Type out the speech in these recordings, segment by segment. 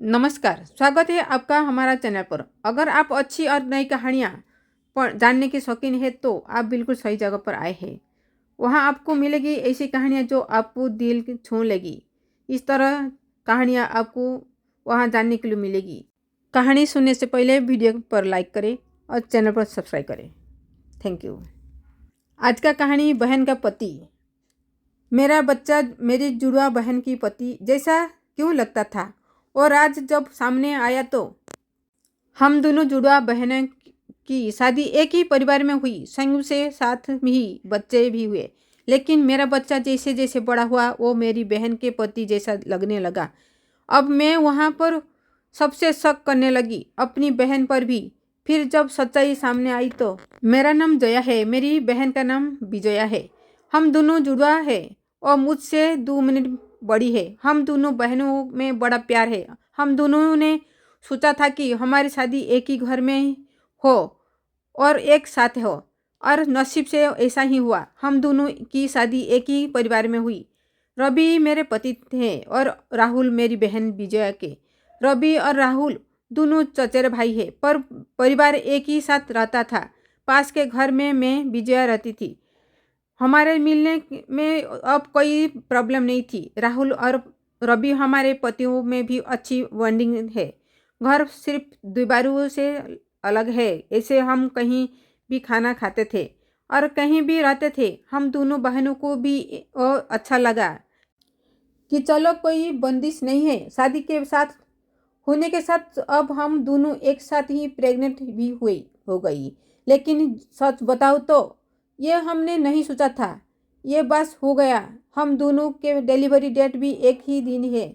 नमस्कार, स्वागत है आपका हमारा चैनल पर। अगर आप अच्छी और नई कहानियाँ जानने के शौकीन हैं तो आप बिल्कुल सही जगह पर आए हैं। वहाँ आपको मिलेगी ऐसी कहानियाँ जो आपको दिल छू लेगी। इस तरह कहानियाँ आपको वहाँ जानने के लिए मिलेगी। कहानी सुनने से पहले वीडियो पर लाइक करें और चैनल पर सब्सक्राइब करें। Thank you. आज का कहानी बहन का पति। मेरा बच्चा मेरी जुड़वा बहन की पति जैसा क्यों लगता था, और आज जब सामने आया तो हम दोनों जुड़वा बहनों की शादी एक ही परिवार में हुई। संयोग से साथ में ही बच्चे भी हुए, लेकिन मेरा बच्चा जैसे जैसे बड़ा हुआ वो मेरी बहन के पति जैसा लगने लगा। अब मैं वहाँ पर सबसे शक करने लगी, अपनी बहन पर भी। फिर जब सच्चाई सामने आई तो मेरा नाम जया है, मेरी बहन का नाम विजया है। हम दोनों जुड़वा है और मुझसे 2 मिनट बड़ी है। हम दोनों बहनों में बड़ा प्यार है। हम दोनों ने सोचा था कि हमारी शादी एक ही घर में हो और एक साथ हो, और नसीब से ऐसा ही हुआ। हम दोनों की शादी एक ही परिवार में हुई। रवि मेरे पति थे और राहुल मेरी बहन विजया के। रवि और राहुल दोनों चचेरे भाई हैं, पर परिवार एक ही साथ रहता था। पास के घर में मैं विजया रहती थी। हमारे मिलने में अब कोई प्रॉब्लम नहीं थी। राहुल और रवि हमारे पतियों में भी अच्छी बॉन्डिंग है। घर सिर्फ दीवारों से अलग है, ऐसे हम कहीं भी खाना खाते थे और कहीं भी रहते थे। हम दोनों बहनों को भी अच्छा लगा कि चलो कोई बंदिश नहीं है। शादी के साथ होने के साथ अब हम दोनों एक साथ ही प्रेग्नेंट भी हुई हो गई। लेकिन सच बताओ तो ये हमने नहीं सोचा था। ये बस हो गया। हम दोनों के डिलीवरी डेट भी एक ही दिन है।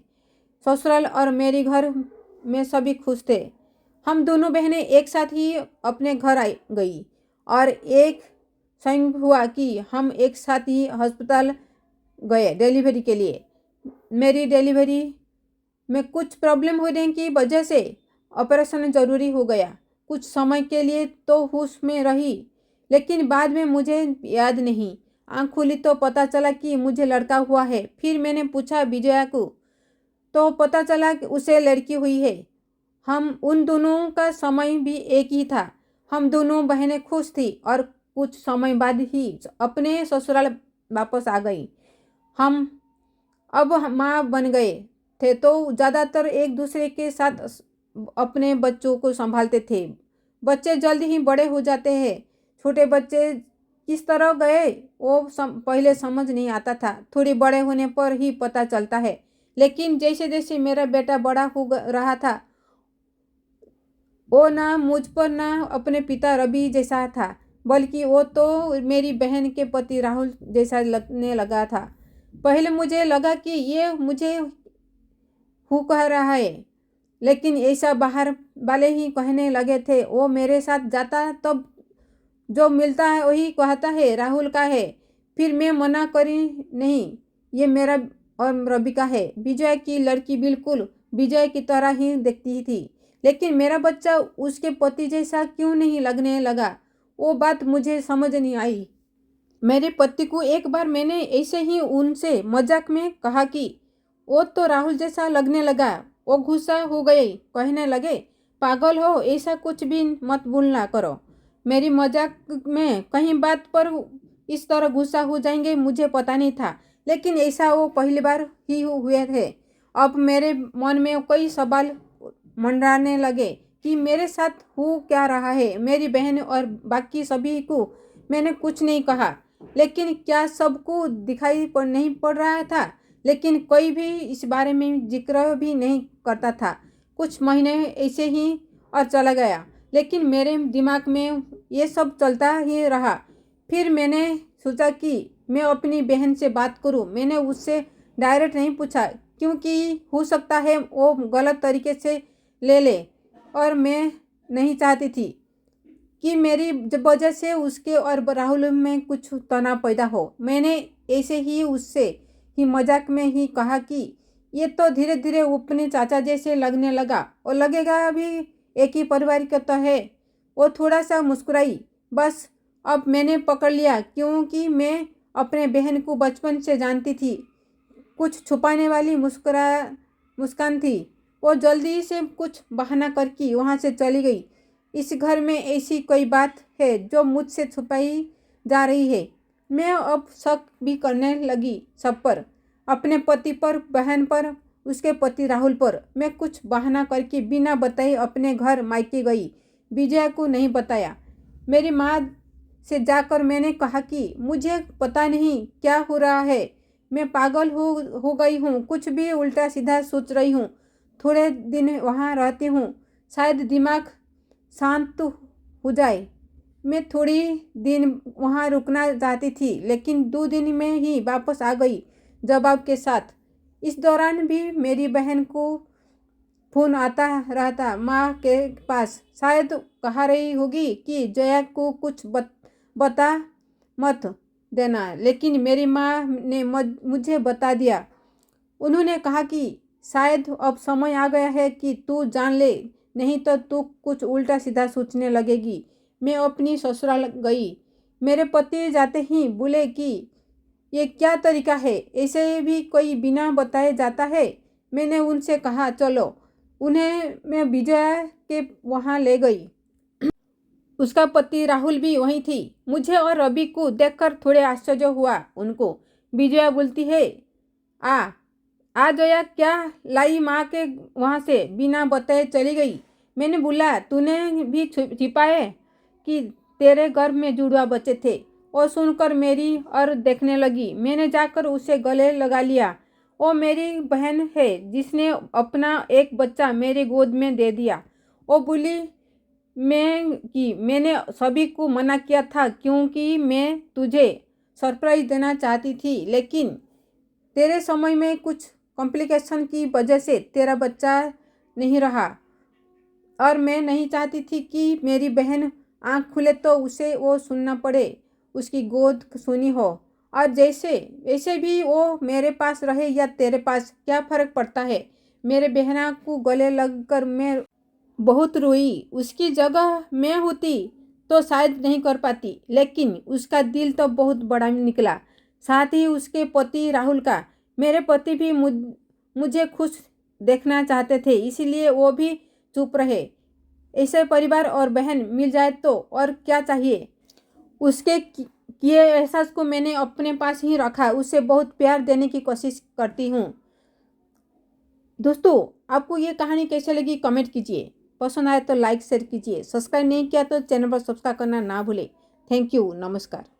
ससुराल और मेरे घर में सभी खुश थे। हम दोनों बहनें एक साथ ही अपने घर आई गई और एक संयोग हुआ कि हम एक साथ ही अस्पताल गए डिलीवरी के लिए। मेरी डिलीवरी में कुछ प्रॉब्लम होने की वजह से ऑपरेशन ज़रूरी हो गया। कुछ समय के लिए तो होश में रही, लेकिन बाद में मुझे याद नहीं। आँख खुली तो पता चला कि मुझे लड़का हुआ है। फिर मैंने पूछा विजया को, तो पता चला कि उसे लड़की हुई है। हम उन दोनों का समय भी एक ही था। हम दोनों बहनें खुश थी और कुछ समय बाद ही अपने ससुराल वापस आ गई। हम अब माँ बन गए थे तो ज़्यादातर एक दूसरे के साथ अपने बच्चों को संभालते थे। बच्चे जल्द ही बड़े हो जाते हैं। छोटे बच्चे किस तरह गए वो पहले समझ नहीं आता था। थोड़ी बड़े होने पर ही पता चलता है। लेकिन जैसे जैसे मेरा बेटा बड़ा हो रहा था, वो ना मुझ पर ना अपने पिता रवि जैसा था, बल्कि वो तो मेरी बहन के पति राहुल जैसा लगने लगा था। पहले मुझे लगा कि ये मुझे हु कह रहा है, लेकिन ऐसा बाहर वाले ही कहने लगे थे। वो मेरे साथ जाता तब जो मिलता है वही कहता है राहुल का है। फिर मैं मना करी नहीं, ये मेरा और रवि का है। विजय की लड़की बिल्कुल विजय की तरह ही दिखती थी, लेकिन मेरा बच्चा उसके पति जैसा क्यों नहीं लगने लगा, वो बात मुझे समझ नहीं आई। मेरे पति को एक बार मैंने ऐसे ही उनसे मजाक में कहा कि वो तो राहुल जैसा लगने लगा। वो गुस्सा हो गए, कहने लगे, पागल हो, ऐसा कुछ भी मत बोलना करो। मेरी मजाक में कहीं बात पर इस तरह गुस्सा हो जाएंगे मुझे पता नहीं था, लेकिन ऐसा वो पहली बार ही हुए थे। अब मेरे मन में कई सवाल मंडराने लगे कि मेरे साथ हो क्या रहा है। मेरी बहन और बाकी सभी को मैंने कुछ नहीं कहा, लेकिन क्या सबको दिखाई नहीं पड़ रहा था। लेकिन कोई भी इस बारे में जिक्र भी नहीं करता था। कुछ महीने ऐसे ही और चला गया, लेकिन मेरे दिमाग में ये सब चलता ही रहा। फिर मैंने सोचा कि मैं अपनी बहन से बात करूं। मैंने उससे डायरेक्ट नहीं पूछा, क्योंकि हो सकता है वो गलत तरीके से ले ले, और मैं नहीं चाहती थी कि मेरी वजह से उसके और राहुल में कुछ तनाव पैदा हो। मैंने ऐसे ही उससे ही मजाक में ही कहा कि ये तो धीरे धीरे अपने चाचा जैसे लगने लगा और लगेगा अभी एक ही परिवार का तो है। वो थोड़ा सा मुस्कुराई। बस अब मैंने पकड़ लिया, क्योंकि मैं अपने बहन को बचपन से जानती थी। कुछ छुपाने वाली मुस्कान थी। वो जल्दी से कुछ बहाना करके वहाँ से चली गई। इस घर में ऐसी कोई बात है जो मुझसे छुपाई जा रही है। मैं अब शक भी करने लगी सब पर, अपने पति पर, बहन पर, उसके पति राहुल पर। मैं कुछ बहाना करके बिना बताए अपने घर मायके गई। विजया को नहीं बताया। मेरी माँ से जाकर मैंने कहा कि मुझे पता नहीं क्या हो रहा है, मैं पागल हो गई हूँ, कुछ भी उल्टा सीधा सोच रही हूँ। थोड़े दिन वहाँ रहती हूँ, शायद दिमाग शांत हो जाए। मैं थोड़ी दिन वहाँ रुकना चाहती थी, लेकिन 2 दिन में ही वापस आ गई जवाब के साथ। इस दौरान भी मेरी बहन को फोन आता रहता माँ के पास। शायद कह रही होगी कि जया को कुछ बता मत देना, लेकिन मेरी माँ ने मुझे बता दिया। उन्होंने कहा कि शायद अब समय आ गया है कि तू जान ले, नहीं तो तू कुछ उल्टा सीधा सोचने लगेगी। मैं अपनी ससुराल गई। मेरे पति जाते ही बोले कि ये क्या तरीका है, ऐसे भी कोई बिना बताए जाता है। मैंने उनसे कहा चलो। उन्हें मैं विजया के वहाँ ले गई। उसका पति राहुल भी वहीं थी। मुझे और रवि को देखकर थोड़े आश्चर्य हुआ उनको। विजया बोलती है, आ जया, क्या लाई माँ के वहाँ से बिना बताए चली गई। मैंने बोला, तूने भी छिपाए कि तेरे गर्भ में जुड़वा बच्चे थे। और सुनकर मेरी और देखने लगी। मैंने जाकर उसे गले लगा लिया। वो मेरी बहन है जिसने अपना एक बच्चा मेरी गोद में दे दिया। वो बोली मैंने सभी को मना किया था क्योंकि मैं तुझे सरप्राइज देना चाहती थी, लेकिन तेरे समय में कुछ कॉम्प्लिकेशन की वजह से तेरा बच्चा नहीं रहा। और मैं नहीं चाहती थी कि मेरी बहन आँख खुले तो उसे वो सुनना पड़े, उसकी गोद सुनी हो। और वैसे भी वो मेरे पास रहे या तेरे पास, क्या फ़र्क पड़ता है। मेरे बहना को गले लगकर मैं बहुत रोई। उसकी जगह मैं होती तो शायद नहीं कर पाती, लेकिन उसका दिल तो बहुत बड़ा निकला, साथ ही उसके पति राहुल का। मेरे पति भी मुझे खुश देखना चाहते थे, इसीलिए वो भी चुप रहे। ऐसे परिवार और बहन मिल जाए तो और क्या चाहिए। उसके किए एहसास को मैंने अपने पास ही रखा। उसे बहुत प्यार देने की कोशिश करती हूँ। दोस्तों, आपको ये कहानी कैसे लगी कमेंट कीजिए। पसंद आए तो लाइक शेयर कीजिए। सब्सक्राइब नहीं किया तो चैनल पर सब्सक्राइब करना ना भूलें। Thank you. नमस्कार।